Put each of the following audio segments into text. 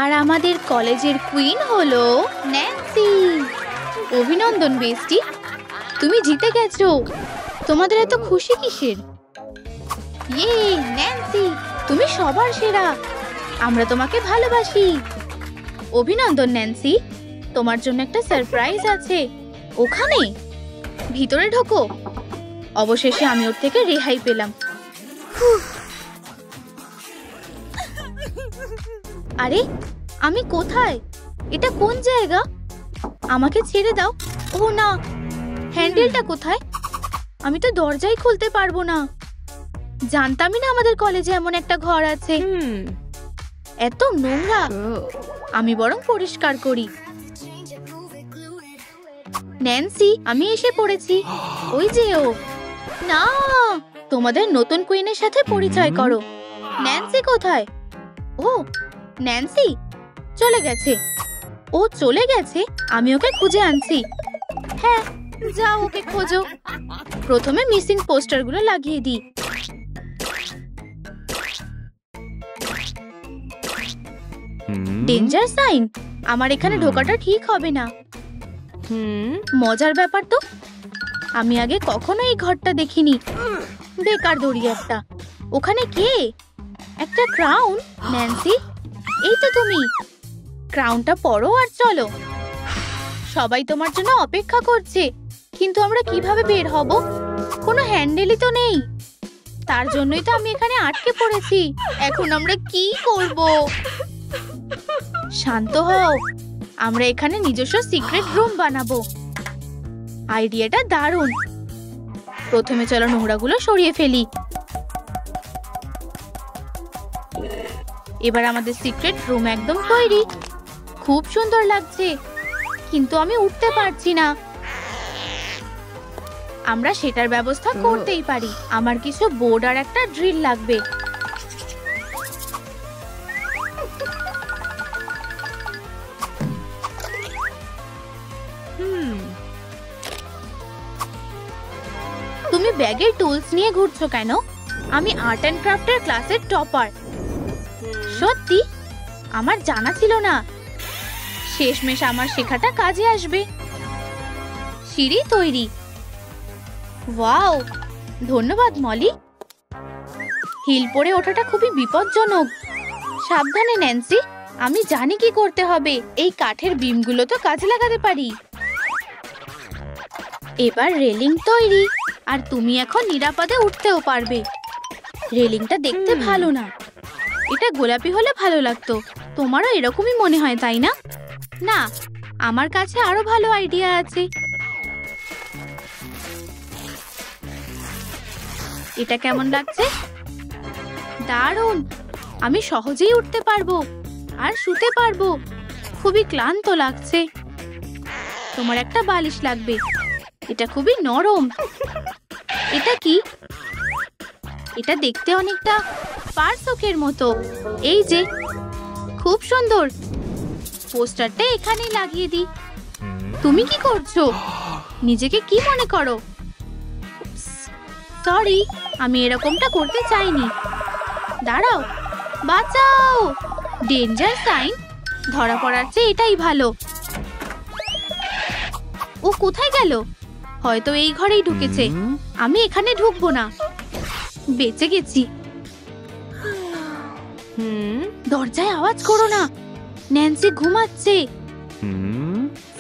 আর আমাদের কলেজের কুইন হলো ন্যান্সি। অভিনন্দন বেস্টি, তুমি জিতে গেছো। তোমাদের এত খুশি কিসের? ইয়ে ন্যান্সি, তুমি সবার সেরা। আমরা তোমাকে ভালোবাসি। অভিনন্দন ন্যান্সি, তোমার জন্য একটা সারপ্রাইজ আছে। ওখানে ভিতরে ঢোকো। অবশেষে আমি ওর থেকে রেহাই পেলাম। আরে আমি কোথায়? এটা কোন জায়গা? আমাকে ছেড়ে দাও। ও না, হ্যান্ডেলটা কোথায়? আমি তো দরজাই খুলতে পারবো না। জানতামই না আমাদের কলেজে এমন একটা ঘর আছে। এত নোংরা। আমি বরং পরিষ্কার করি। ন্যান্সি, আমি এসে পড়েছি। ওই যে ও। না, তোমাদের নতুন কুইনের সাথে পরিচয় করো। ন্যান্সি কোথায়? ও ন্যান্সি চলে গেছে। ও চলে গেছে? আমি ওকে খুঁজে আনছি। হ্যাঁ, যাও ওকে খোঁজো। প্রথমে মিসিং পোস্টারগুলো লাগিয়ে দিই। Danger sign. আমার এখানে ঢোকাটা ঠিক হবে না। মজার ব্যাপার তো, আমি আগে কখনো এই ঘরটা দেখিনি। বেকার দড়ি একটা। ওখানে কে? একটা ক্রাউন। ন্যান্সি, এই তো তুমি। ক্রাউনটা পরো আর চলো। সবাই তোমার জন্য অপেক্ষা করছে, কিন্তু আমরা কিভাবে বের হব? কোনো হ্যান্ডেলই তো নেই। তার জন্যই তো আমি এখানে আটকে পড়েছি। এখন আমরা কি করব? শান্ত হও। আমরা এখানে নিজস্ব সিক্রেট রুম বানাবো। আইডিয়াটা দারুণ। প্রথমে চলো নোংরাগুলো সরিয়ে ফেলি। এবার আমাদের সিক্রেট রুম একদম তৈরি। খুব সুন্দর লাগছে, কিন্তু আমি উঠতে পারছি না। আমরা সেটার ব্যবস্থা করতেই পারি। আমার কিছু বোর্ড আর একটা ড্রিল লাগবে। তুমি ব্যাগের টুলস নিয়ে ঘুরছো কেন? আমি আর্ট অ্যান্ড ক্রাফটের ক্লাসের টপার। সত্যি? আমার জানা ছিল না। শেষমেশ আমার শেখাটা কাজে আসবে। সিঁড়ি তৈরি। ওয়াও, ধন্যবাদ মলি। হিল পরে ওঠাটা খুবই বিপজ্জনক। সাবধানে ন্যান্সি, আমি জানি কি করতে হবে। এই কাঠের বিমগুলো তো কাজে লাগাতে পারি। এবার রেলিং তৈরি, আর তুমি এখন নিরাপদে উঠতেও পারবে। রেলিংটা দেখতে ভালো না। এটা গোলাপি হলে ভালো লাগতো। তোমারও এরকমই মনে হয়, তাই না? না, আমার কাছে আরো ভালো আইডিয়া আছে। এটা কেমন লাগছে? দারুণ। আমি সহজেই উঠতে পারবো আর শুতে পারবো। খুবই ক্লান্ত লাগছে। তোমার একটা বালিশ লাগবে। এটা খুবই নরম। এটা কি? এটা দেখতে অনেকটা পার্সকের মতো। এই যে, খুব সুন্দর। পোস্টারটা এখানেই লাগিয়ে দিই। তুমি কি করছো? নিজেকে কি মনে করো? সরি, আমি এরকমটা করতে চাইনি। দাঁড়াও, বাঁচাও। Danger sign. ধরা পড়ার চেয়ে এটাই ভালো। ও কোথায় গেল? হয়তো এই ঘরেই ঢুকেছে। আমি এখানে ঢুকবো না। বেঁচে গেছি। দরজায় আওয়াজ করো না। ন্যান্সি ঘুমাচ্ছে।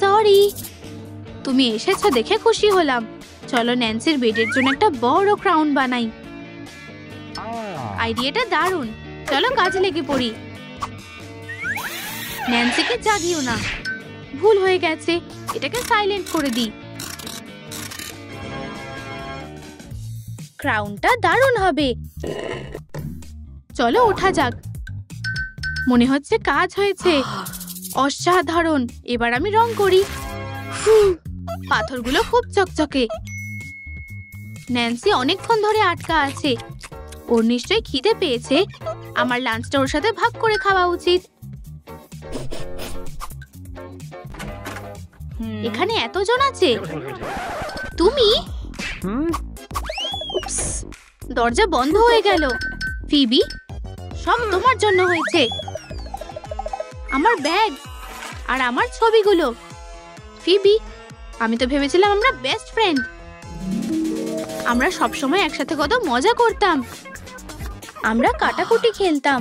সরি। তুমি এসেছো দেখে খুশি হলাম। চলো ন্যান্সির বেডের জন্য একটা বড় ক্রাউন বানাই। আইডিয়াটা দারুণ। চলো কাজে লেগে পড়ি। ন্যান্সিকে জাগিও না। ভুল হয়ে গেছে। এটাকে সাইলেন্ট করে দিই। ক্রাউনটা দারুণ হবে। চলো ওঠা যাক। মনে হচ্ছে কাজ হয়েছে। অসাধারণ। এবার আমি রং করি। পাথরগুলো খুব চকচকে। ন্যান্সি অনেকক্ষণ ধরে আটকা আছে। ওর নিশ্চয়ই খিদে পেয়েছে। আমার লাঞ্চটা ওর সাথে ভাগ করে খাওয়া উচিত। এখানে এতজন আছে। তুমি? দরজা বন্ধ হয়ে গেল। ফিবি, সব তোমার জন্য হয়েছে। আমার ব্যাগ আর আমার ছবিগুলো। ফিবি, আমি তো ভেবেছিলাম আমরা বেস্ট ফ্রেন্ড। আমরা সব সময় একসাথে কত মজা করতাম। আমরা কাটাকুটি খেলতাম,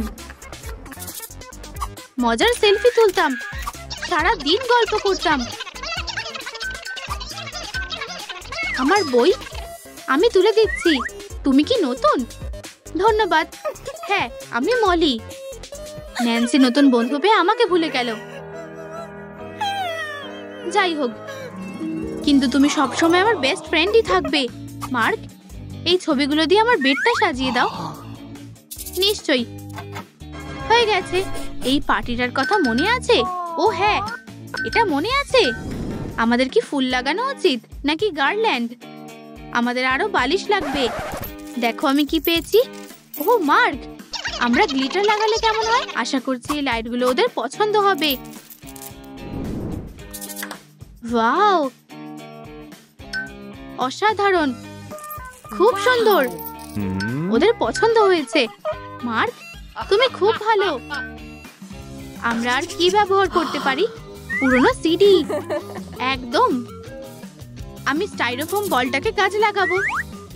মজার সেলফি তুলতাম, সারা দিন গল্প করতাম। আমার বই আমি তুলে দিচ্ছি। তুমি কি নতুন? ধন্যবাদ। হ্যাঁ, আমি মলি। ন্যান্সি নতুন বন্ধু পেয়ে আমাকে ভুলে গেল। যাই হোক, কিন্তু তুমি সবসময় আমার বেস্ট ফ্রেন্ডই থাকবে। মার্ক, এই ছবিগুলো দিয়ে আমার বেডটা সাজিয়ে দাও। নিশ্চয়ই। হয়ে গেছে। এই পার্টিটার কথা মনে আছে? ও হ্যাঁ, এটা মনে আছে। আমাদের কি ফুল লাগানো উচিত নাকি গার্ল্যান্ড? আমাদের আরো বালিশ লাগবে। দেখো আমি কি পেয়েছি। ও মার্ক, আমরা গ্লিটার লাগালে কেমন হয়? আশা করছি এই লাইটগুলো ওদের পছন্দ হবে। ওয়াও, অসাধারণ, খুব সুন্দর। ওদের পছন্দ হয়েছে। মার্ক, তুমি খুব ভালো। আমরা আর কি ব্যবহার করতে পারি? পুরনো সিডি। একদম। আমি স্টাইরোফোম বলটাকে কাজে লাগাবো।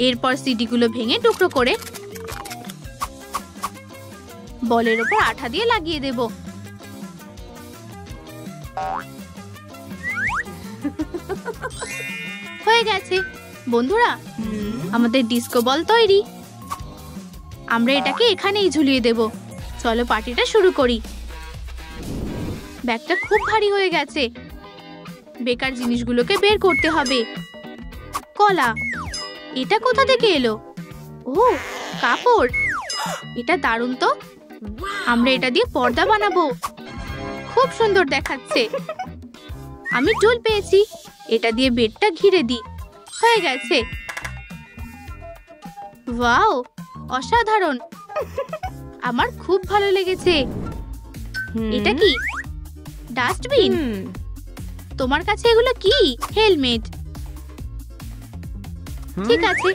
এরপর সিডিগুলো ভেঙে টুকরো করে বলের ওপর আঠা দিয়ে লাগিয়ে দেব। হয়ে গেছে বন্ধুরা, আমাদের ডিস্কো বল তৈরি। আমরা এটাকে এখানেই ঝুলিয়ে দেব। চলো পার্টিটা শুরু করি। ব্যাগটা খুব ভারী হয়ে গেছে। বেকার জিনিসগুলোকে বের করতে হবে। কলা, এটা কোথা থেকে এলো? ও, কাপড়। এটা দারুণ তো। আমরা এটা দিয়ে পর্দা বানাবো। খুব সুন্দর দেখাচ্ছে। আমি টুল পেয়েছি। এটা দিয়ে বেডটা ঘিরে দিই। হয়ে গেছে। ওয়াও, অসাধারণ। আমার খুব ভালো লেগেছে। এটা কি? ডাস্টবিন। তোমার কাছে এগুলো কি? হেলমেট। ঠিক আছে,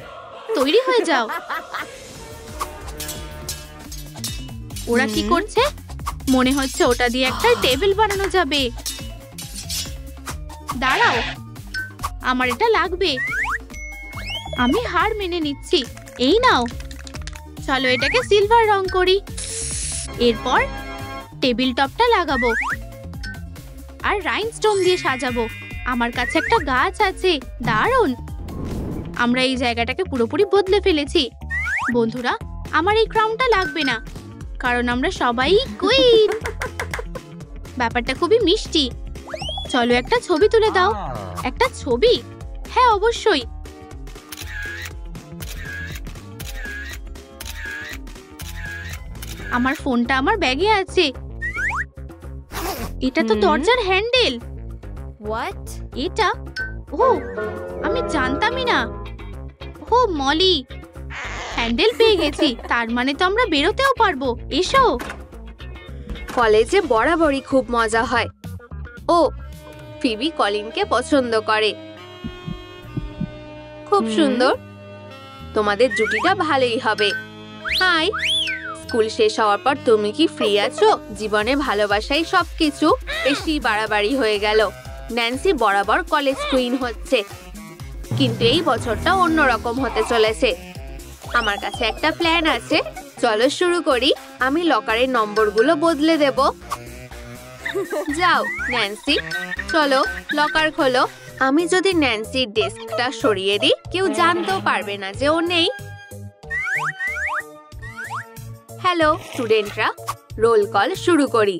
তৈরি হয়ে যাও। ওরা কি করছে? মনে হচ্ছে ওটা দিয়ে একটা টেবিল বানানো যাবে। দাঁড়াও, আমার এটা লাগবে। আমি হার মেনে নিচ্ছি। এই নাও। চলো এটাকে সিলভার রং করি। এরপর টেবিল টপটা লাগাবো আর রাইনস্টোন দিয়ে সাজাবো। আমার কাছে একটা গাছ আছে। দারুণ। আমরা এই জায়গাটাকে পুরোপুরি বদলে ফেলেছি। বন্ধুরা, আমার এই ক্রাউনটা লাগবে না, কারণ আমরা সবাই কুইন। ব্যাপারটা খুবই মিষ্টি। চলো একটা ছবি তুলে দাও। একটা ছবি? হ্যাঁ, অবশ্যই। আমার ফোনটা আমার ব্যাগে আছে। এটা তো দরজার হ্যান্ডেল। হোয়াট? এটা? ও, আমি জানতামই না। ও মলি, হ্যান্ডেল পেয়ে গেছি। তার মানে তো আমরা বেরোতেও পারবো। এসো। কলেজে বরাবরই খুব মজা হয়। ও, ফিবি কলিনকে পছন্দ করে। খুব সুন্দর। তোমাদের জুটিটা ভালোই হবে। হাই, স্কুল শেষ হওয়ার পর তুমি কি ফ্রি আছো? জীবনে ভালোবাসাই সবকিছু। বেশি বাড়াবাড়ি হয়ে গেল। ন্যান্সি বরাবর কলেজ কুইন হচ্ছে, কিন্তু এই বছরটা অন্যরকম হতে চলেছে। আমার কাছে একটা প্ল্যান আছে। চলো শুরু করি। আমি লকারের নম্বরগুলো বদলে দেব। যাও ন্যান্সি, চলো লকার খোলো। আমি যদি ন্যান্সির ডেস্কটা সরিয়ে দিই, কেউ জানতেও পারবে না যে ও নেই। হ্যালো স্টুডেন্টরা, রোল কল শুরু করি।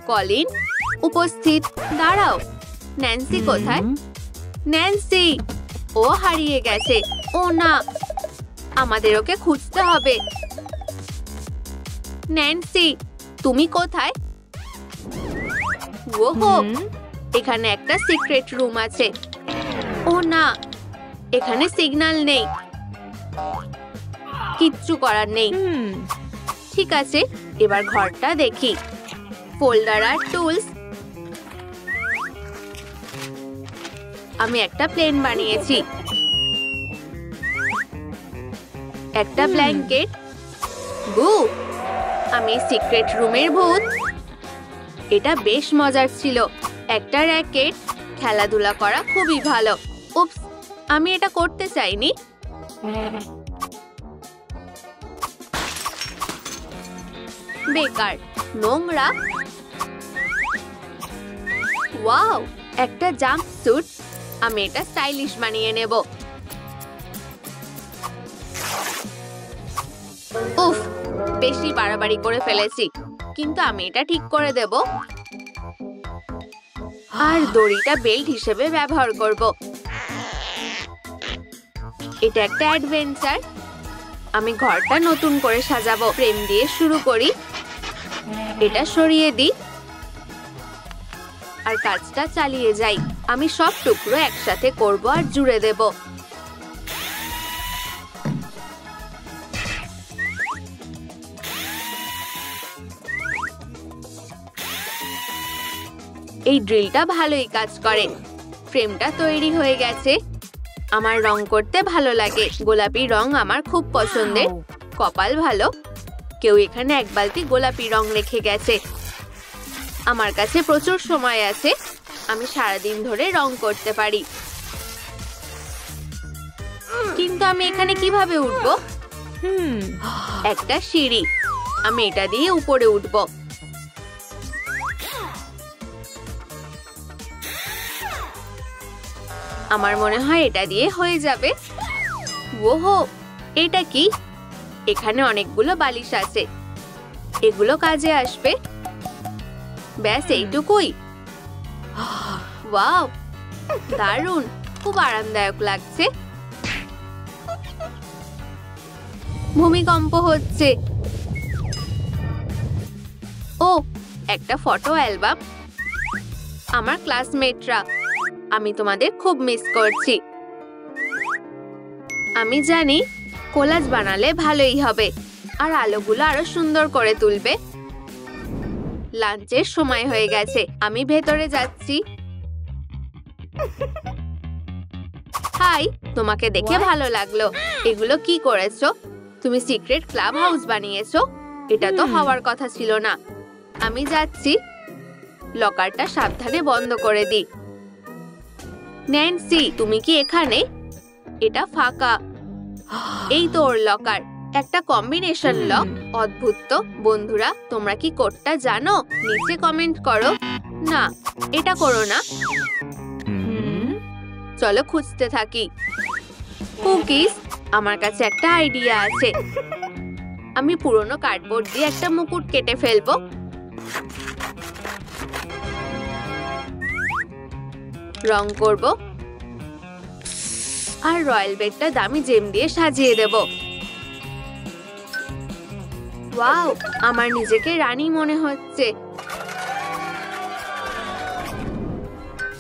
কলিন উপস্থিত। দাঁড়াও, ন্যান্সি কোথায়? ন্যান্সি, ও হারিয়ে গেছে। ও না, আমাদের ওকে খুঁজতে হবে। ন্যান্সি, তুমি কোথায়? ওহো, এখানে একটা সিক্রেট রুম আছে। ও না, এখানে সিগন্যাল নেই। কিচ্ছু করার নেই। ঠিক আছে, এবার ঘরটা দেখি। ফোল্ডার আর টুলস। আমি একটা প্লেন বানিয়েছি, একটা ব্ল্যাঙ্কেট। বু, আমি সিক্রেট রুমের ভূত। এটা বেশ মজার ছিল। একটা র্যাকেট, খেলাধুলা করা খুবই ভালো। উপস, আমি এটা করতে চাইনি। বেকার, নোংরা। ওয়াও, একটা জাম্পস্যুট। আমি এটা স্টাইলিশ বানিয়ে নেব। উফ, বেশি বাড়াবাড়ি করে ফেলেছি, কিন্তু আমি এটা ঠিক করে দেব। আর দড়িটা বেল্ট হিসেবে ব্যবহার করব। এটা একটা অ্যাডভেঞ্চার। আমি ঘরটা নতুন করে সাজাবো। ফ্রেম দিয়ে শুরু করি। এটা সরিয়ে দিই আর কাজটা চালিয়ে যাই। আমি সব টুকরো একসাথে করব আর জুড়ে দেব। এই ড্রিলটা ভালোই কাজ করে। ফ্রেমটা তৈরি হয়ে গেছে। আমার রং করতে ভালো লাগে। গোলাপি রং আমার খুব পছন্দের। কপাল ভালো, কেউ এখানে এক বালতি গোলাপি রং রেখে গেছে। আমার কাছে প্রচুর সময় আছে। আমি সারাদিন ধরে রং করতে পারি। কিন্তু আমি এখানে কিভাবে উঠব? একটা সিঁড়ি। আমি এটা দিয়ে উপরে উঠব। আমার মনে হয় এটা দিয়ে হয়ে যাবে। ওহো, এটা কি? এখানে অনেকগুলো বালিশ আছে। এগুলো কাজে আসবে। ব্যাস এইটুকুই। ওয়াও, দারুণ, খুব আরামদায়ক লাগছে। ভূমিকম্প হচ্ছে। ও, একটা ফটো অ্যালবাম। আমার ক্লাসমেটরা, আমি তোমাদের খুব মিস করছি। আমি জানি কোলাজ বানালে ভালোই হবে, আর আলোগুলো আরো সুন্দর করে তুলবে। লাঞ্চের সময় হয়ে গেছে। আমি ভেতরে যাচ্ছি। হাই, তোমাকে দেখে ভালো লাগলো। এগুলো কি করেছো? তুমি সিক্রেট ক্লাব হাউস বানিয়েছো? এটা তো হওয়ার কথা ছিল না। আমি যাচ্ছি। লকারটা সাবধানে বন্ধ করে দিই। ন্যান্সি, তুমি কি এখানে? এটা ফাঁকা। এই তো ওর লকার। একটা কম্বিনেশন লক। অদ্ভুত তো। বন্ধুরা, তোমরা কি কোডটা জানো? নিচে কমেন্ট করো। না, এটা করো না। চলো খুঁজতে থাকি। কুকিজ, আমার কাছে একটা আইডিয়া আছে। আমি পুরনো কার্ডবোর্ড দিয়ে একটা মুকুট কেটে ফেলবো। রং করব আর রয়্যাল বেডটা দামি জেম দিয়ে সাজিয়ে দেব। ওয়াও, আমার নিজেকে রানী মনে হচ্ছে।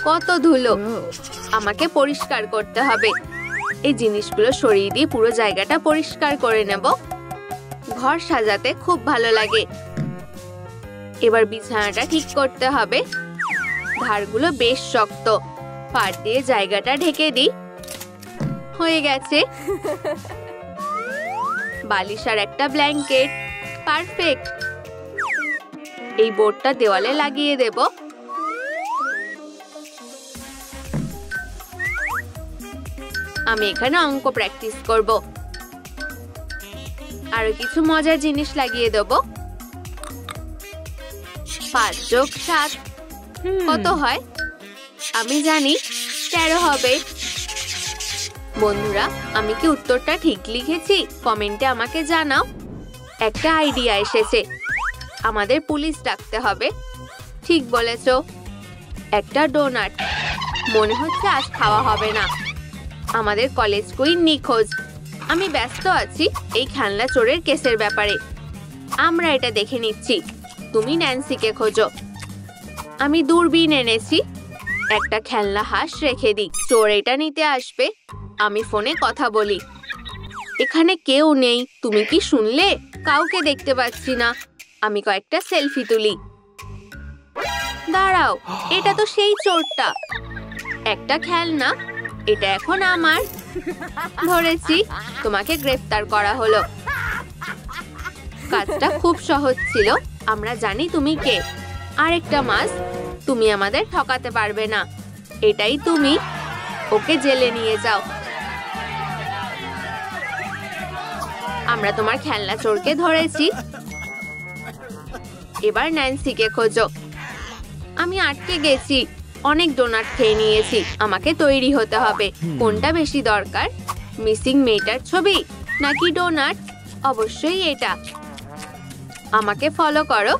কত ধুলো! আমাকে পরিষ্কার করতে হবে। এই জিনিসগুলো সরিয়ে দিয়ে পুরো জায়গাটা পরিষ্কার করে নেব। ঘর সাজাতে খুব ভালো লাগে। এবার বিছানাটা ঠিক করতে হবে। ধারগুলো বেশ শক্ত। পাট দিয়ে জায়গাটা ঢেকে দিই। হয়ে গেছে। বালিশ আর একটা ব্ল্যাঙ্কেট। পারফেক্ট। এই বোর্ডটা দেওয়ালে লাগিয়ে দেব। আমি এখানে অঙ্ক প্র্যাকটিস করব। আরো কিছু মজার জিনিস লাগিয়ে দেব। 5 যোগ 7 কত হয়? আমি জানি 13 হবে। বন্ধুরা, আমি কি উত্তরটা ঠিক লিখেছি? কমেন্টে আমাকে জানাও। একটা আইডিয়া এসেছে। আমাদের পুলিশ ডাকতে হবে। ঠিক বলেছো। একটা ডোনাট। মনে হচ্ছে আজ খাওয়া হবে না। আমাদের কলেজ কুইন নিখোঁজ। আমি ব্যস্ত আছি এই খেলনা চোরের কেসের ব্যাপারে। আমরা এটা দেখে নিচ্ছি। তুমি ন্যান্সিকে খোঁজো। আমি দূরবীন এনেছি। একটা খেলনা হাঁস রেখে দিই। চোর এটা নিতে আসবে। আমি ফোনে কথা বলি। এখানে কেউ নেই। তুমি কি শুনলে? কাউকে দেখতে পাচ্ছি না। আমি কয়েকটা সেলফি তুলি। দাঁড়াও, এটা তো সেই চোরটা। একটা খেলনা। এটা এখন আমার। ধরেছি। তোমাকে গ্রেফতার করা হলো। কাজটা খুব সহজ ছিল। আমরা জানি তুমি কে। আরেকটা মাস। তুমি আমাদের ঠকাতে পারবে না। এটাই তুমি। ওকে জেলে নিয়ে যাও। আমরা তোমার খেলনা চোরকে ধরেছি। এবার ন্যান্সিকে খোঁজো। আমি আটকে গেছি। অনেক ডোনাট খেয়ে নিয়েছি। আমাকে তৈরি হতে হবে। কোনটা বেশি দরকার, মিসিং মেয়েটার ছবি নাকি ডোনাট? অবশ্যই এটা। আমাকে ফলো করো।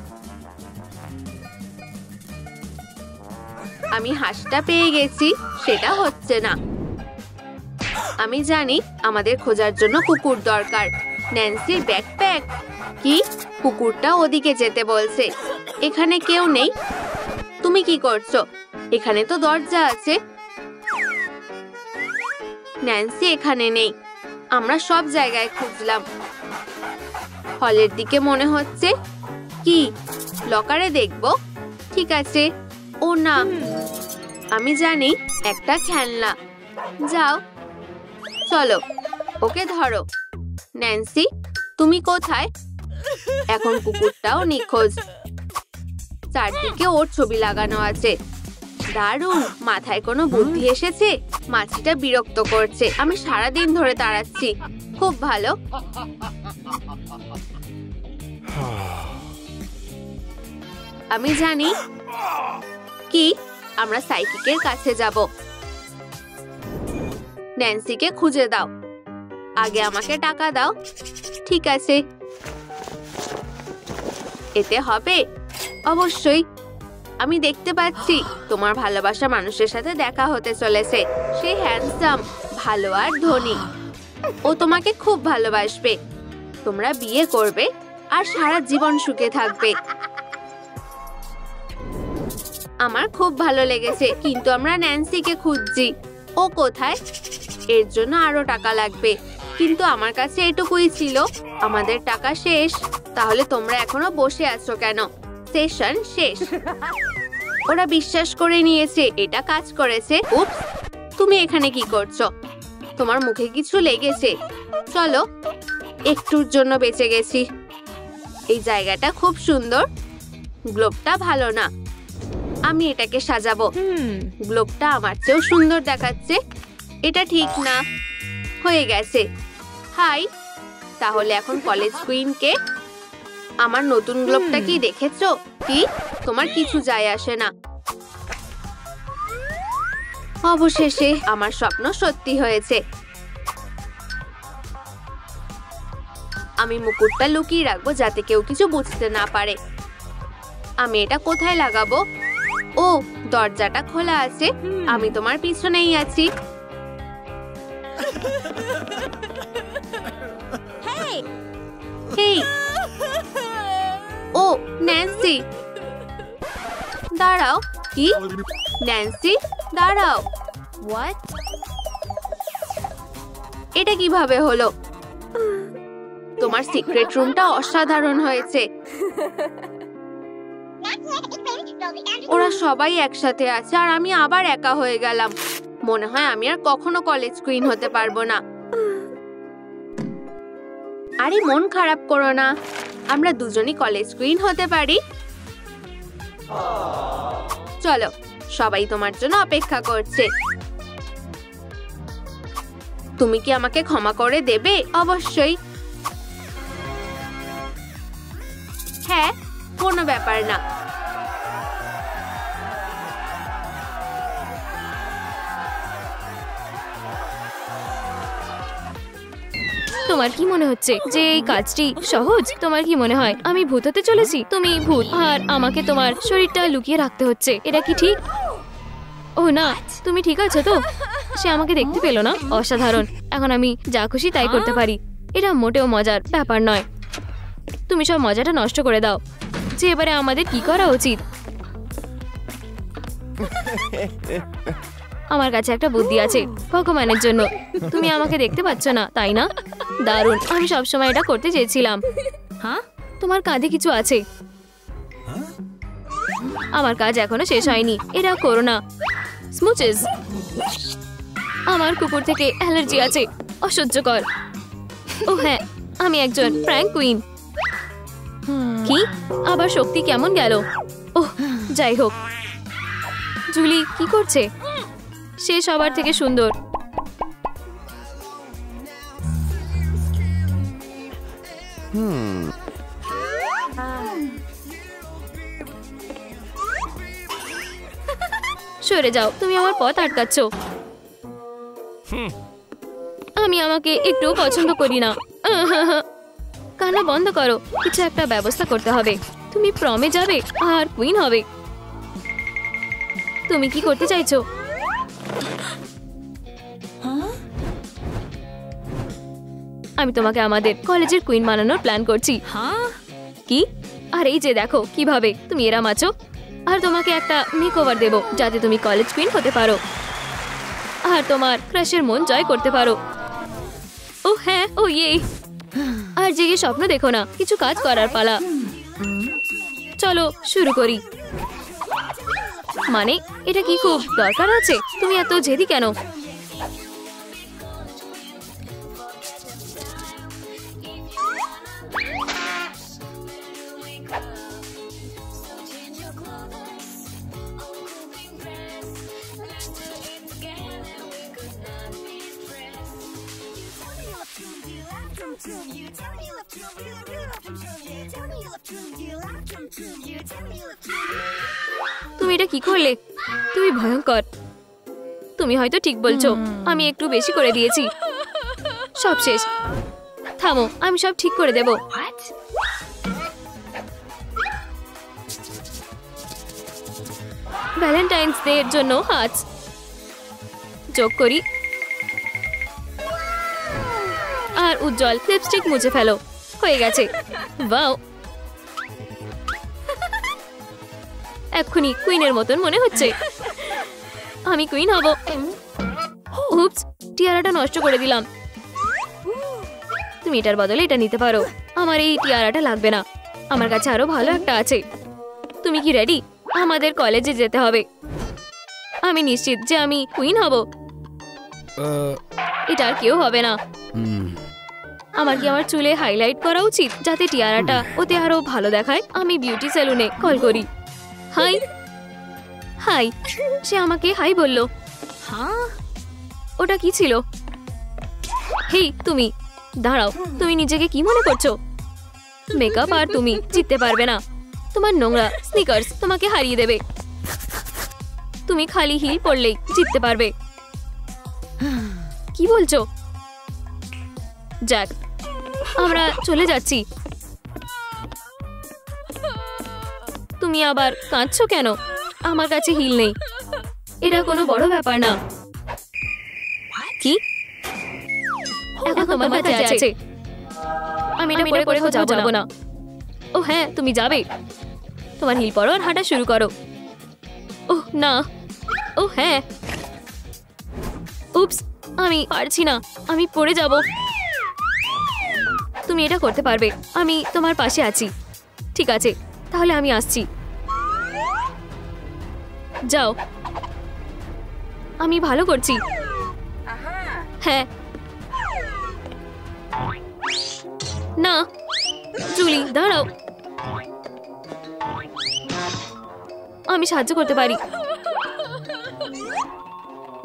আমি হাঁসটা পেয়ে গেছি। সেটা হচ্ছে না। আমি জানি আমাদের খোঁজার জন্য কুকুর দরকার। ন্যান্সির ব্যাকপ্যাক। কি? কুকুরটা ওদিকে যেতে বলছে। এখানে কেউ নেই। তুমি কি করছো? এখানে তো দরজা আছে। ন্যান্সি এখানে নেই। আমরা সব জায়গায় খুঁজলাম। হলের দিকে মনে হচ্ছে। কি? লকারে দেখবো। ঠিক আছে। ও না, আমি জানি একটা খেলনা। যাও, চলো ওকে ধরো। ন্যান্সি, তুমি কোথায়? এখন কুকুরটাও নিখোঁজ। চারদিকে ওর ছবি লাগানো আছে। দারুণ, মাথায় কোনো বুদ্ধি এসেছে। মাছিটা বিরক্ত করছে। আমি সারাদিন ধরে তাড়াচ্ছি। খুব ভালো। আমি জানি। কি? আমরা সাইকিকের কাছে যাব। ন্যান্সিকে খুঁজে দাও। আগে আমাকে টাকা দাও। ঠিক আছে। এতে হবে? অবশ্যই। আমি দেখতে পাচ্ছি তোমার ভালোবাসা মানুষের সাথে দেখা হতে চলেছে। সে হ্যান্ডসাম, ভালো আর ধনী। ও তোমাকে খুব ভালোবাসবে। তোমরা বিয়ে করবে আর সারা জীবন সুখে থাকবে। আমার খুব ভালো লেগেছে, কিন্তু আমরা ন্যান্সিকে খুঁজছি। ও কোথায়? এর জন্য আরো টাকা লাগবে, কিন্তু আমার কাছে এটুকুই ছিল। আমাদের টাকা শেষ। তাহলে তোমরা এখনো বসে আছো কেন? সেশন শেষ। ওরা বিশ্বাস করে নিয়েছে এটা কাজ করেছে। উপস, তুমি এখানে কি করছো? তোমার মুখে কিছু লেগেছে। চলো, একটুর জন্য বেঁচে গেছি। এই জায়গাটা খুব সুন্দর। গ্লোবটা ভালো না। আমি এটাকে সাজাবো। গ্লোবটা আমার চেয়েও সুন্দর দেখাচ্ছে। এটা ঠিক না। হয়ে গেছে। হাই, তাহলে এখন কলেজ কুইনকে। আমার নতুন গ্লোবটা কি দেখেছো? কি? তোমার কিছু যায় আসে না। অবশেষে আমার স্বপ্ন সত্যি হয়েছে। আমি মুকুটটা লুকিয়ে রাখবো যাতে কেউ কিছু বুঝতে না পারে। আমি এটা কোথায় লাগাবো? ও, দরজাটা খোলা আছে। আমি তোমার পিছনেই আছি। হেই, ও ন্যান্সি, দাঁড়াও। কি? ন্যান্সি, দাঁড়াও। হোয়াট? এটা কিভাবে হলো? তোমার সিক্রেট রুমটা অসাধারণ হয়েছে। ওরা সবাই একসাথে আছে আর আমি আবার একা হয়ে গেলাম। মনে হয় আমি আর কখনো কলেজ কুইন হতে পারবো না। আরে মন খারাপ করো না, আমরা দুজনই কলেজ কুইন হতে পারি। চলো, সবাই তোমার জন্য অপেক্ষা করছে। তুমি কি আমাকে ক্ষমা করে দেবে? অবশ্যই। হ্যাঁ, কোনো ব্যাপার না। তোমার কি মনে হচ্ছে যে এই কাজটি সহজ? তোমার কি মনে হয় আমি ভূত হতে চলেছি? তুমি ভূত আর আমাকে তোমার শরীরটা লুকিয়ে রাখতে হচ্ছে। এটা কি ঠিক? ও না, তুমি ঠিক আছো তো? সে আমাকে দেখতে পেলো না। অসাধারণ। এখন আমি যা খুশি তাই করতে পারি। এটা মোটেও মজার ব্যাপার নয়। তুমি সব মজাটা নষ্ট করে দাও। যে এবারে আমাদের কি করা উচিত? আমার কাছে একটা বুদ্ধি আছে। ভগবানের জন্য তুমি আমাকে দেখতে পাচ্ছ না, তাই না? দারুণ, আমি সবসময় এটা করতে চেয়েছিলাম। হ্যাঁ, তোমার কাঁধে কিছু আছে। আমার কাজ এখনো শেষ হয়নি। এটা করো না। স্মুচেস। আমার কুকুর থেকে অ্যালার্জি আছে। অসহ্যকর। ও হ্যাঁ, আমি একজন প্র্যাঙ্ক কুইন। কি? আবার শক্তি কেমন গেল? ওহ, যাই হোক, জুলি কি করছে? সে সবার থেকে সুন্দর। সরে যাও, তুমি আমার পথ আটকাচ্ছ। আমি আমাকে একটু পছন্দ করি না। কান্না বন্ধ করো, কিছু একটা ব্যবস্থা করতে হবে। তুমি প্রমে যাবে আর কুইন হবে। তুমি কি করতে চাইছো? আমি তোমাকে আমাদের কলেজের কুইন বানানোর প্ল্যান করছি। কি? আর এই যে দেখো কিভাবে তুমি এরা মাছো। আর তোমাকে একটা মেকওভার দেব যাতে তুমি কলেজ কুইন হতে পারো আর তোমার ক্রাশের মন জয় করতে পারো। ও হ্যাঁ, ও ইয়ে। আর জেগে স্বপ্ন দেখো না, কিছু কাজ করার পালা। চলো শুরু করি। মানে এটা কি খুব দরকার আছে? তুমি এত জেদি কেন? তুমি এটা কি করলে? তুমি ভয়ঙ্কর। তুমি হয়তো ঠিক বলছো, আমি একটু বেশি করে দিয়েছি। সব শেষ, থামো, আমি সব ঠিক করে দেব। ভ্যালেন্টাইন্স ডে এর জন্য আজ যোগ করি আর উজ্জ্বল লিপস্টিক মুছে ফেলো। হয়ে গেছে। ওয়াও, এক্ষুনি কুইনের মতন মনে হচ্ছে। আমি কুইন হব। উপস, টিয়ারাটা নষ্ট করে দিলাম। তুমি এটার বদলে এটা নিতে পারো। আমার এই টিয়ারাটা লাগবে না, আমার কাছে আরো ভালো একটা আছে। তুমি কি রেডি? আমাদের কলেজে যেতে হবে। আমি নিশ্চিত যে আমি কুইন হব। এটা আর কেউ হবে না। আমার কি আমার চুলে হাইলাইট করা উচিত যাতে টিয়ারাটা ওতে আরো ভালো দেখায়? আমি বিউটি সেলুনে কল করি। হাই হাই, সে আমাকে হাই বললো। ওটা কি ছিল? হেই তুমি দাঁড়াও, তুমি নিজেকে কি মনে করছো? মেকআপ আর তুমি জিততে পারবে না। তোমার নোংরা স্নিকার্স তোমাকে হারিয়ে দেবে। তুমি খালি হিল পরলেই জিততে পারবে। কি বলছো? জ্যাক, আমরা চলে যাচ্ছি। তুমি আবার কাঁদছো কেন? আমার কাছে হিল নেই। এটা কোনো বড় ব্যাপার না। কি? এখন তোমার কাছে আছে। আমি এটা পরে করে যাব না। ও হ্যাঁ, তুমি যাবে। তোমার হিল পরো আর হাঁটা শুরু করো। ওহ না, ও হ্যাঁ। উপস, আমি পারছি না, আমি পড়ে যাব। তুমি এটা করতে পারবে, আমি তোমার পাশে আছি। ঠিক আছে, তাহলে আমি আসছি। যাও, আমি ভালো করছি। হ্যাঁ না, জুলি দাঁড়াও, আমি সাহায্য করতে পারি।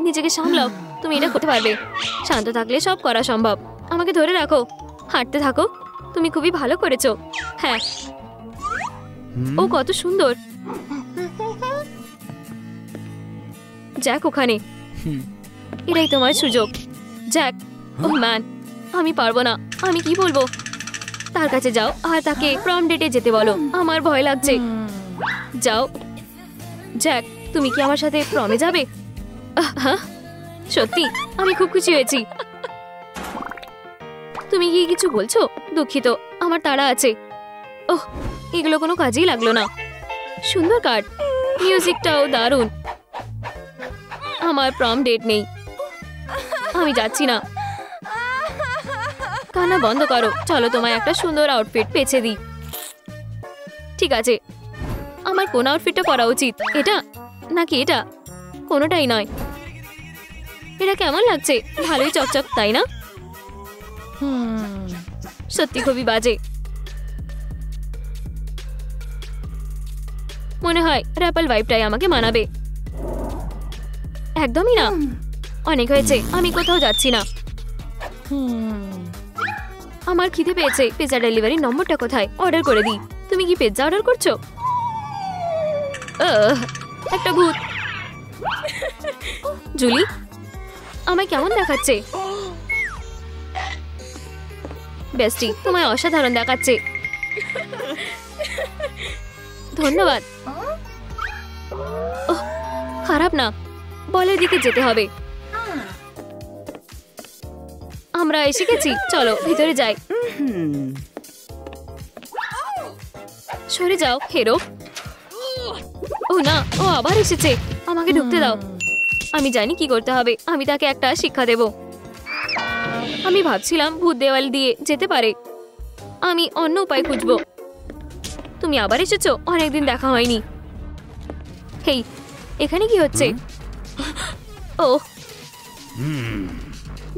নিজেকে সামলাও, তুমি এটা করতে পারবে। শান্ত থাকলে সব করা সম্ভব। আমাকে ধরে রাখো, হাঁটতে থাকো। তুমি খুবই ভালো করেছো। হ্যাঁ, ও কত সুন্দর। জ্যাক ওখানে। এটাই তোমার সুযোগ। জ্যাক, ও ম্যান, আমি পারবো না। আমি কি বলবো? তার কাছে যাও আর তাকে প্রম ডেটে যেতে বলো। আমার ভয় লাগছে। যাও। জ্যাক, তুমি কি আমার সাথে প্রমে যাবে? হ্যাঁ, সত্যি আমি খুব খুশি হয়েছি। তুমি কি কিছু বলছো? দুঃখিত, আমার তাড়া আছে। ওহ, এগুলো কোনো কাজেই লাগলো না। সুন্দর কার্ড, মিউজিকটাও দারুণ। আমার প্রম ডেট নেই, আমি যাচ্ছি না। কান্না বন্ধ করো। চলো তোমায় একটা সুন্দর আউটফিট বেছে দিই। ঠিক আছে, আমার কোন আউটফিটটা পরা উচিত? এটা নাকি এটা? কোনোটাই নয়। এটা কেমন লাগছে? ভালোই চকচক, তাই না? সত্যি খুবই বাজে। মনে হয় র্যাপল ভাইবটাই আমাকে মানাবে। একদমই না, অনেক হয়েছে, আমি কোথাও যাচ্ছি না। আমার খিদে পেয়েছে, পিৎজা ডেলিভারি নম্বরটা কোথায়? অর্ডার করে দিই। তুমি কি পিৎজা অর্ডার করছো? একটা ভূত। জুলি, আমায় কেমন দেখাচ্ছে? বেস্টি, তোমায় অসাধারণ দেখাচ্ছে। ধন্যবাদ। ওহ, খারাপ না, বলের দিকে যেতে হবে। আমরা এসে গেছি, চলো ভিতরে যাই। সরে যাও হেরো। ও না, ও আবার এসেছে। আমাকে ঢুকতে দাও। আমি জানি কি করতে হবে। আমি তাকে একটা শিক্ষা দেব। আমি ভাবছিলাম ভূত দেওয়াল দিয়ে যেতে পারে। আমি অন্য উপায় খুঁজবো। তুমি আবার এসেছো? অনেকদিন দেখা হয়নি। হেই, এখানে কি হচ্ছে? ও,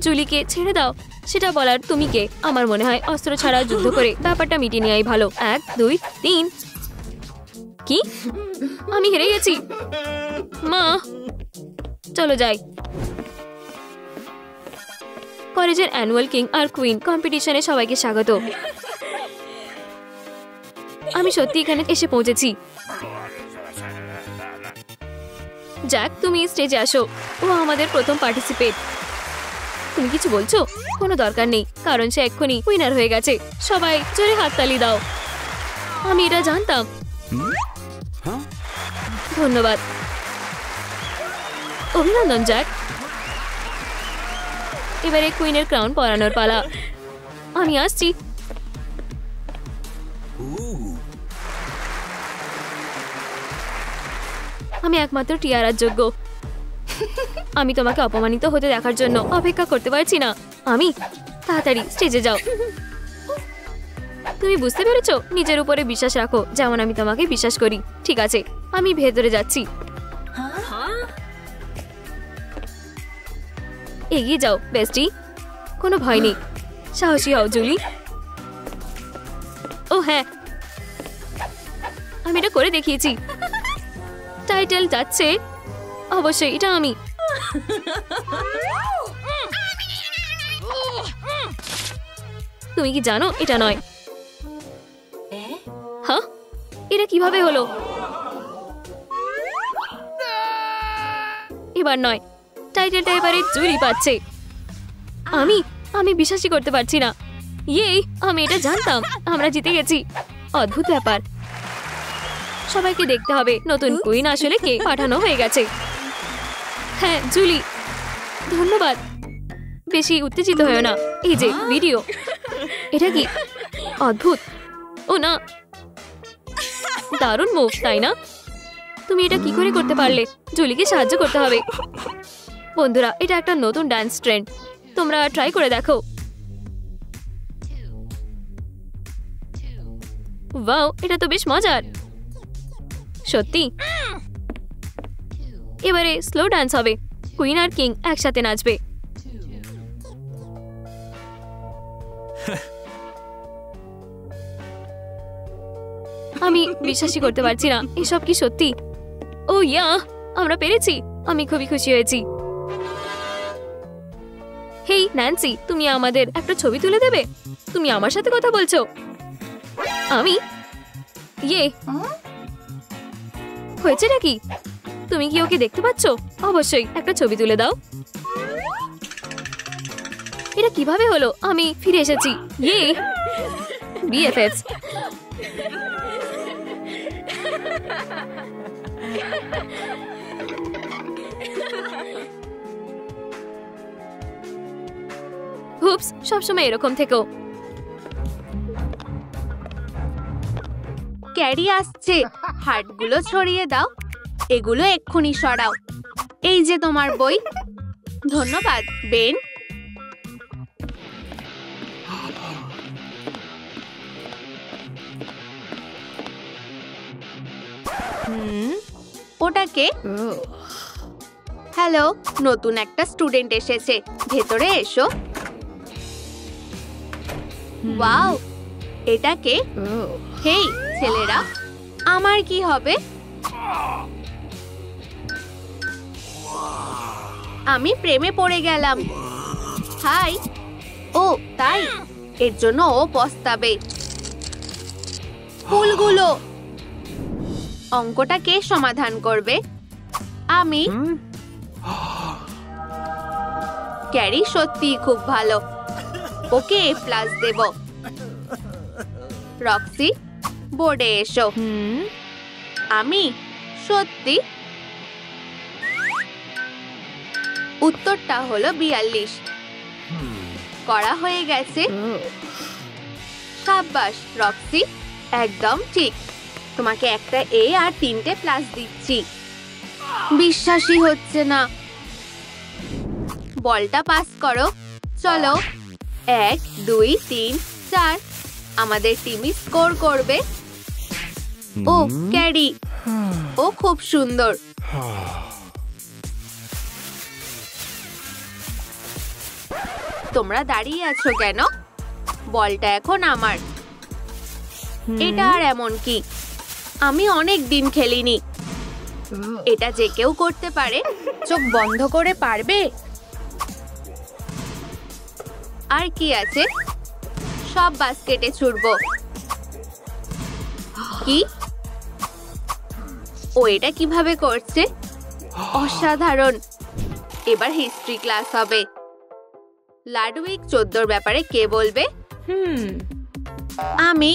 জুলিকে ছেড়ে দাও। সেটা বলার তুমি কে? আমার মনে হয় অস্ত্র ছাড়া যুদ্ধ করে ব্যাপারটা মিটিয়ে নেওয়াই ভালো। 1 2 3। কি? আমি হেরে গেছি। মা, চলো যাই। কলেজের অ্যানুয়াল কিং আর কুইন কম্পিটিশনে সবাইকে স্বাগত। আমি সত্যি এখানে এসে পৌঁছেছি। জ্যাক, তুমি স্টেজে আসো। ও আমাদের প্রথম পার্টিসিপেট। তুমি কিছু বলছো? কোনো দরকার নেই, কারণ সে এক্ষুনি উইনার হয়ে গেছে। সবাই জোরে হাততালি দাও। আমি এটা জানতাম। ধন্যবাদ। অভিনন্দন জ্যাক। এবারে কুইনের ক্রাউন পরানোর পালা। আমি আসছি। আমি একমাত্র টিয়ারার যোগ্য। আমি তোমাকে অপমানিত হতে দেখার জন্য অপেক্ষা করতে পারছি না। আমি তাড়াতাড়ি স্টেজে যাও। তুমি বুঝতে পেরেছো? নিজের উপরে বিশ্বাস রাখো, যেমন আমি তোমাকে বিশ্বাস করি। ঠিক আছে, আমি ভেতরে যাচ্ছি। এগিয়ে যাও বেস্টি, কোনো ভয় নেই। সাহসী হও জুলি। ও হ্যাঁ, আমি এটা করে দেখিয়েছি। টাইটেল যাচ্ছে। অবশ্যই এটা আমি। তুমি কি জানো এটা নয়? হ্যাঁ, এটা কিভাবে হলো? এবার নয়, টাইটেলটা এবারে জুলি পাচ্ছে। আমি বিশ্বাসই করতে পারছি না। ইয়ে, আমি এটা জানতাম। আমরা জিতে গেছি। অদ্ভুত ব্যাপার। সবাইকে দেখতে হবে নতুন কুইন আসলে কে। পাঠানো হয়ে গেছে। হ্যাঁ জুলি, ধন্যবাদ। বেশি উত্তেজিত হয়েও না। এই যে ভিডিও। এটা কি অদ্ভুত। ও না, দারুণ মুভ, তাই না? তুমি এটা কি করে করতে পারলে? জুলিকে সাহায্য করতে হবে। বন্ধুরা, এটা একটা নতুন ডান্স ট্রেন্ড। তোমরা ট্রাই করে দেখো। ওয়াও, এটা তো বেশ মজার। সত্যি। এবারে স্লো ডান্স হবে। কুইন আর কিং একসাথে নাচবে। আমি বিশ্বাসই করতে পারছি না। এসব কি সত্যি? ও ইয়া, আমরা পেরেছি। আমি খুবই খুশি হয়েছি। হেই ন্যান্সি, তুমি আমাদের একটা ছবি তুলে দেবে? তুমি আমার সাথে কথা বলছো? আমি ইয়ে, হয়েছে নাকি? তুমি কি ওকে দেখতে পাচ্ছ? অবশ্যই একটা ছবি তুলে দাও। এটা কিভাবে হলো? আমি ফিরে এসেছি। ইয়ে, বিএফএফস। হুপস, সবসময় এরকম থেকো। ক্যারি আসছে। হার্টগুলো ছড়িয়ে দাও। এগুলো এক্ষুনি সরাও। এই যে তোমার বই। ধন্যবাদ বেন। ওটাকে হ্যালো, নতুন একটা স্টুডেন্ট এসেছে। ভেতরে এসো। ওয়াও, এটাকে হেই ছেলেরা, আমার কি হবে? আমি প্রেমে পড়ে গেলাম। হাই। ও তাই, এর জন্য ও পস্তাবে। ফুলগুলো। অঙ্কটা কে সমাধান করবে? আমি। ক্যারি সত্যি খুব ভালো, ওকে A+ দেব। রক্সি, বোর্ডে এসো। আমি সত্যি? উত্তরটা হলো 42। করা হয়ে গেছে। সাব্বাস রক্সি, একদম ঠিক। তোমাকে একটা A আর 3টে প্লাস দিচ্ছি। বিশ্বাসই হচ্ছে না। বলটা পাস করো। চলো, 1 2 3 4। আমাদের টিমই স্কোর করবে। ও ক্যারি, ও খুব সুন্দর। তোমরা দাঁড়িয়ে আছো কেন? বলটা এখন আমার। এটা আর এমন কি, আমি অনেক দিন খেলিনি। এটা যে কেউ করতে পারে। চোখ বন্ধ করে পারবে? আর কি আছে? সব বাস্কেটে ছুড়বো। কি? ও এটা কিভাবে করছে? অসাধারণ। এবার হিস্ট্রি ক্লাস হবে। লাডউইক 14 ব্যাপারে কে বলবে? আমি।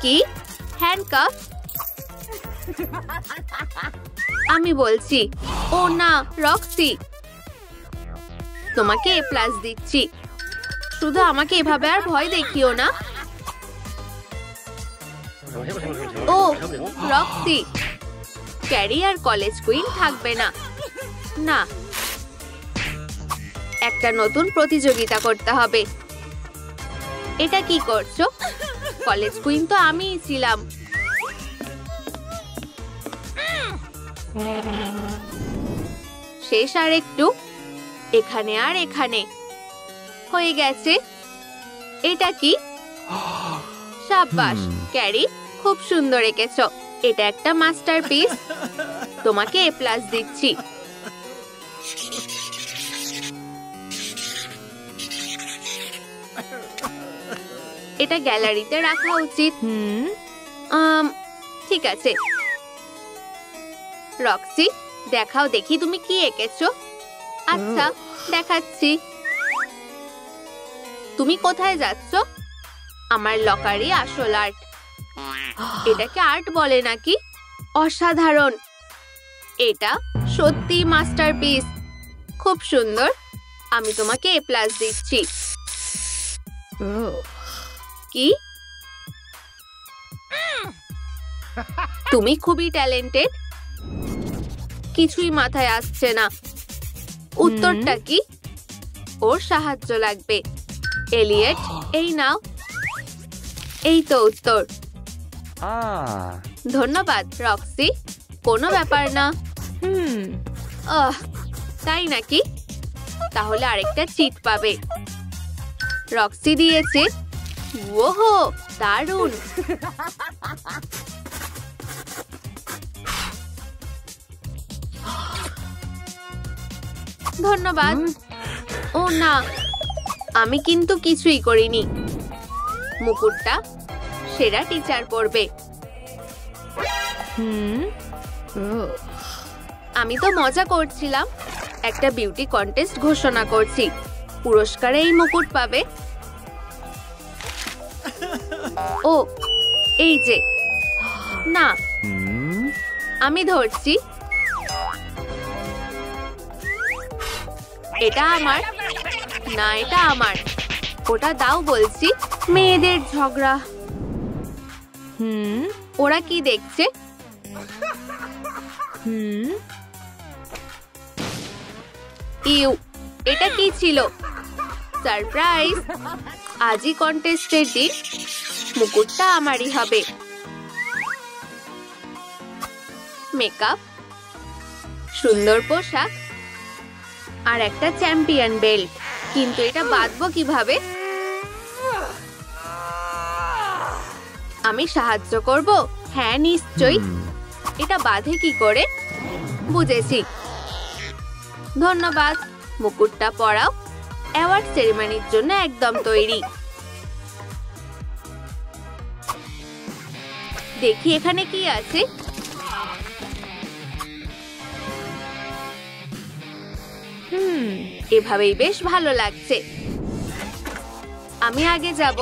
কি? হ্যান্ডকাফ? আমি বলছি। ও না রক্সি, তোমাকে A+ দিচ্ছি। শুধু আমাকে এভাবে আর ভয় দেখিও না। ও রক্সি, ক্যারি আর কলেজ কুইন থাকবে না। না, একটা নতুন প্রতিযোগিতা করতে হবে। এটা কি করছো? কলেজ কুইন তো আমিই ছিলাম। শেষ আর একটু। এখানে আর এখানে। হয়ে গেছে। এটা কি? সাব্বাস ক্যারি, খুব সুন্দর এঁকেছো। এটা একটা মাস্টারপিস। তোমাকে A+ দিচ্ছি। এটা গ্যালারিতে রাখা উচিত। ঠিক আছে। রক্সি, দেখাও দেখি তুমি কি এঁকেছো। আচ্ছা, দেখাচ্ছি। তুমি কোথায় যাচ্ছ? আমার লকারে আসল আর্ট। এটাকে আর্ট বলে নাকি? অসাধারণ। এটা সত্যি মাস্টারপিস। খুব সুন্দর। আমি তোমাকে A+ দিচ্ছি। কি? তুমি খুবই ট্যালেন্টেড। কিছুই মাথায় আসছে না। উত্তরটা কি? ওর সাহায্য লাগবে। এলিয়েট, এই নাও। এই তো উত্তর। ধন্যবাদ রক্সি, কোনো ব্যাপার না। তাই নাকি? তাহলে আরেকটা চিট পাবে। রক্সি দিয়েছে। ওহো, দারুণ। ধন্যবাদ। ও না, আমি কিন্তু কিছুই করিনি। মুকুটটা সেরা টিচার পড়বে। আমি তো মজা করছিলাম। একটা বিউটি কন্টেস্ট ঘোষণা করছি। পুরস্কারে এই মুকুট পাবে। ও এই যে। না, আমি ধরছি। এটা আমার না, এটা আমার। ওটা দাও বলছি। মেয়েদের ঝগড়া। ওরা কি দেখছে? ইউ, এটা কি ছিল? সারপ্রাইজ। আজই কন্টেস্টের দিন। মুকুটটা আমারই হবে। মেকআপ, সুন্দর পোশাক আর একটা চ্যাম্পিয়ন বেল্ট। কিন্তু এটা বাঁধবো কিভাবে? আমি সাহায্য করব। হ্যাঁ নিশ্চয়ই। এটা বাঁধে কি করে? বুঝেছি। ধন্যবাদ। মুকুটটা পরাও। অ্যাওয়ার্ড সেরিমনির জন্য একদম তৈরি। দেখি এখানে কি আছে। এভাবেই বেশ ভালো লাগছে। আমি আগে যাব।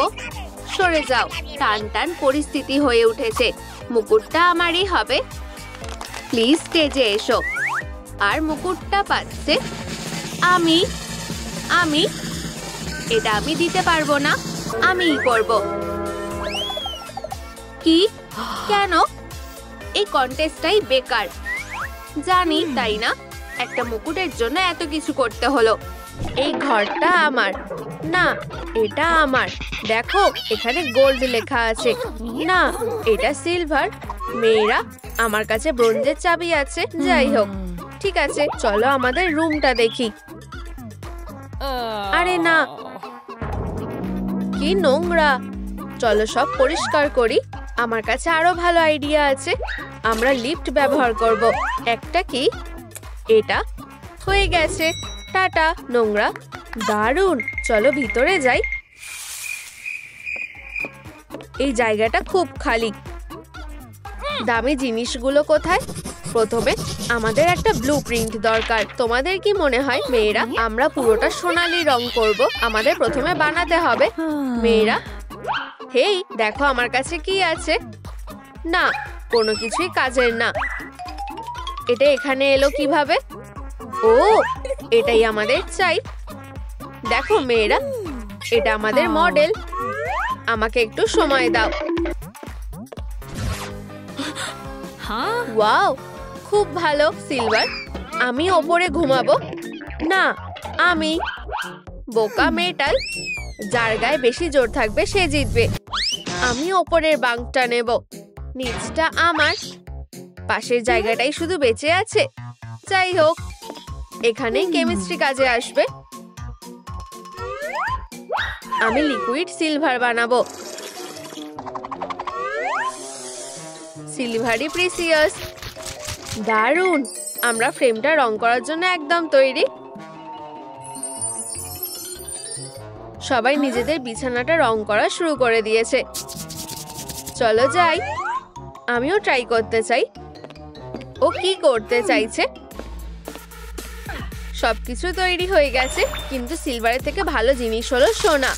সরে যাও। টান টান পরিস্থিতি হয়ে উঠেছে। মুকুটটা আমারই হবে। প্লিজ স্টেজে এসো। আর মুকুটটা পাচ্ছে আমি। আমি এটা আমি দিতে পারবো না। আমিই করব। কি? কেন? এই কন্টেস্টটাই বেকার। জানি, তাই না? একটা মুকুটের জন্য এত কিছু করতে হলো। এই ঘরটা আমার না, এটা আমার। দেখো এখানে গোল্ড লেখা আছে। না, এটা সিলভার। মেয়েরা, আমার কাছে ব্রোঞ্জের চাবি আছে। যাই হোক, ঠিক আছে, চলো আমাদের রুমটা দেখি। আরে না, কি নোংরা। চলো সব পরিষ্কার করি। আমার কাছে আরো ভালো আইডিয়া আছে। আমরা লিফট ব্যবহার করব। একটা কি? এটা হয়ে গেছে। টাটা নোংরা। দারুণ। চলো ভিতরে যাই। এই জায়গাটা খুব খালি। দামি জিনিসগুলো কোথায়? প্রথমে আমাদের একটা ব্লুপ্রিন্ট দরকার। তোমাদের কি মনে হয় মেয়েরা, আমরা পুরোটা সোনালী রং করব? আমাদের প্রথমে বানাতে হবে। মেয়েরা, হেই দেখো আমার কাছে কি আছে। না, কোনো কিছুই কাজের না। এটা এখানে এলো কিভাবে? ও, এটাই আমাদের চাই। দেখো মেয়েরা, এটা আমাদের মডেল। আমাকে একটু সময় দাও। ওয়াও, খুব ভালো সিলভার। আমি ওপরে ঘুমাবো। না, আমি। বোকা মেটাল। যার গায়ে বেশি জোর থাকবে সে জিতবে। আমি ওপরের বাঙ্কটা নেব। নিচটা আমার। পাশের জায়গাটাই শুধু বেঁচে আছে। যাই হোক, এখানেই কেমিস্ট্রি কাজে আসবে। আমি লিকুইড সিলভার বানাবো। সিলভারই প্রিসিয়াস। দারুণ। আমরা ফ্রেমটা রং করার জন্য একদম তৈরি। সবাই নিজেদের বিছানাটা রং করা শুরু করে দিয়েছে। চলো যাই। আমিও ট্রাই করতে চাই। ও কি করতে চাইছে? সবকিছু তৈরি হয়ে গেছে, কিন্তু সিলভারের থেকে ভালো জিনিস হলো সোনা।